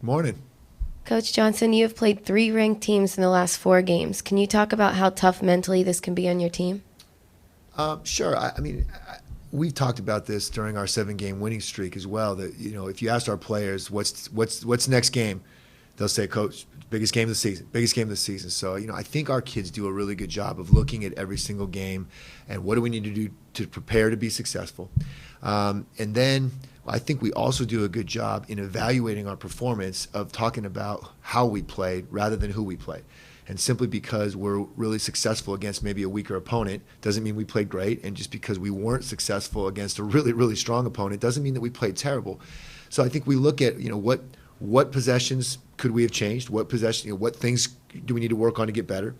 Morning. Coach Johnson, you have played 3 ranked teams in the last 4 games. Can you talk about how tough mentally this can be on your team? Sure. We've talked about this during our 7-game winning streak as well. That if you asked our players what's next game, they'll say, "Coach, biggest game of the season, biggest game of the season." So I think our kids do a really good job of looking at every single game and what do we need to do to prepare to be successful. And then I think we also do a good job in evaluating our performance of talking about how we played rather than who we played. And simply because we're really successful against maybe a weaker opponent doesn't mean we played great. And just because we weren't successful against a really, really strong opponent doesn't mean that we played terrible. So I think we look at, what possessions could we have changed? What what things do we need to work on to get better?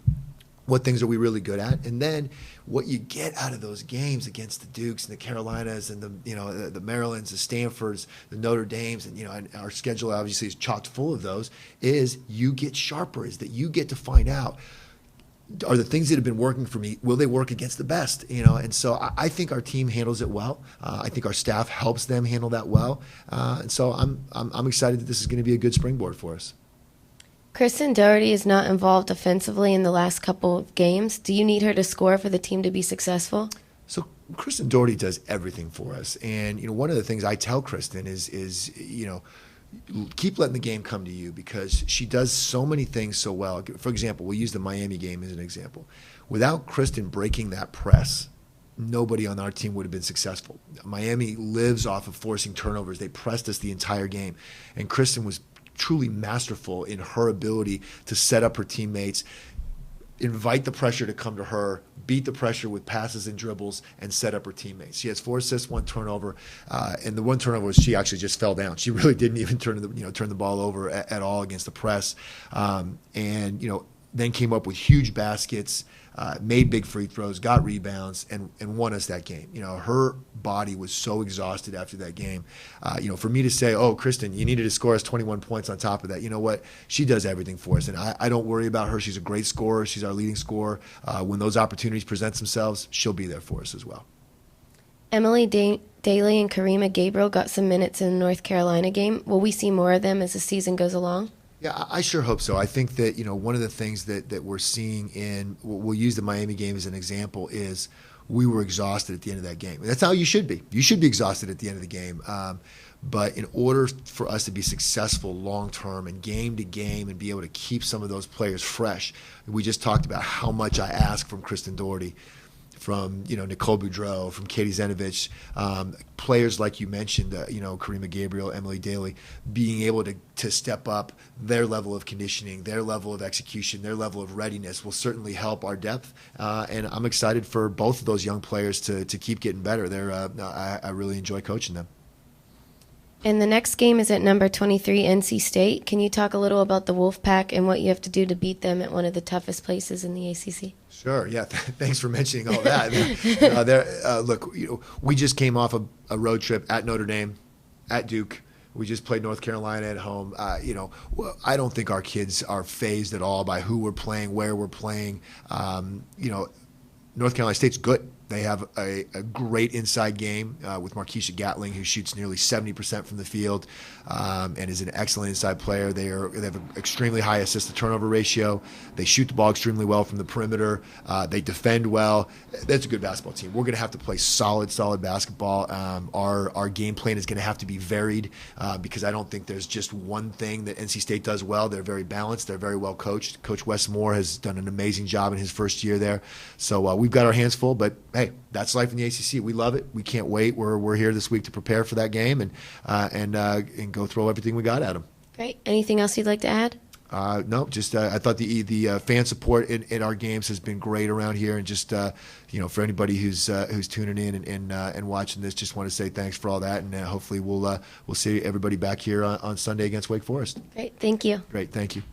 What things are we really good at? And then what you get out of those games against the Dukes and the Carolinas and the Marylands, the Stanfords, the Notre Dames, and our schedule obviously is chocked full of those, is you get sharper, is that you get to find out, are the things that have been working for me, will they work against the best? And so I think our team handles it well. I think our staff helps them handle that well. And so I'm excited that this is going to be a good springboard for us. Kristen Doherty is not involved offensively in the last couple of games. Do you need her to score for the team to be successful? So Kristen Doherty does everything for us. And one of the things I tell Kristen is keep letting the game come to you, because she does so many things so well. For example, we'll use the Miami game as an example. Without Kristen breaking that press, nobody on our team would have been successful. Miami lives off of forcing turnovers. They pressed us the entire game. And Kristen was truly masterful in her ability to set up her teammates, invite the pressure to come to her, beat the pressure with passes and dribbles, and set up her teammates. She has 4 assists, 1 turnover, and the 1 turnover was she actually just fell down. She really didn't even turn the ball over at all against the press, and then came up with huge baskets, made big free throws, got rebounds, and won us that game. Her body was so exhausted after that game. For me to say, "Oh, Kristen, you needed to score us 21 points on top of that," you know what? She does everything for us, and I don't worry about her. She's a great scorer. She's our leading scorer. When those opportunities present themselves, she'll be there for us as well. Emily Daly and Karima Gabriel got some minutes in the North Carolina game. Will we see more of them as the season goes along? Yeah, I sure hope so. I think that, one of the things that we're seeing we'll use the Miami game as an example, is we were exhausted at the end of that game. That's how you should be. You should be exhausted at the end of the game. But in order for us to be successful long-term and game to game and be able to keep some of those players fresh, we just talked about how much I ask from Kristen Doherty, from Nicole Boudreau, from Katie Zenovich, players like you mentioned, Karima Gabriel, Emily Daly, being able to step up their level of conditioning, their level of execution, their level of readiness will certainly help our depth. And I'm excited for both of those young players to keep getting better. I really enjoy coaching them. And the next game is at number 23, NC State. Can you talk a little about the Wolfpack and what you have to do to beat them at one of the toughest places in the ACC? Sure. Yeah. Thanks for mentioning all that. Look, we just came off a road trip at Notre Dame, at Duke. We just played North Carolina at home. I don't think our kids are fazed at all by who we're playing, where we're playing. North Carolina State's good. They have a great inside game with Markeisha Gatling, who shoots nearly 70% from the field and is an excellent inside player. They have an extremely high assist-to-turnover ratio. They shoot the ball extremely well from the perimeter. They defend well. That's a good basketball team. We're going to have to play solid basketball. Our game plan is going to have to be varied because I don't think there's just one thing that NC State does well. They're very balanced. They're very well coached. Coach Wes Moore has done an amazing job in his first year there. So we've got our hands full, but hey, that's life in the ACC. We love it. We can't wait. We're here this week to prepare for that game and go throw everything we got at them. Great. Anything else you'd like to add? No, just I thought the fan support in our games has been great around here, and just for anybody who's tuning in and watching this, just want to say thanks for all that, and hopefully we'll see everybody back here on Sunday against Wake Forest. Great. Thank you. Great. Thank you.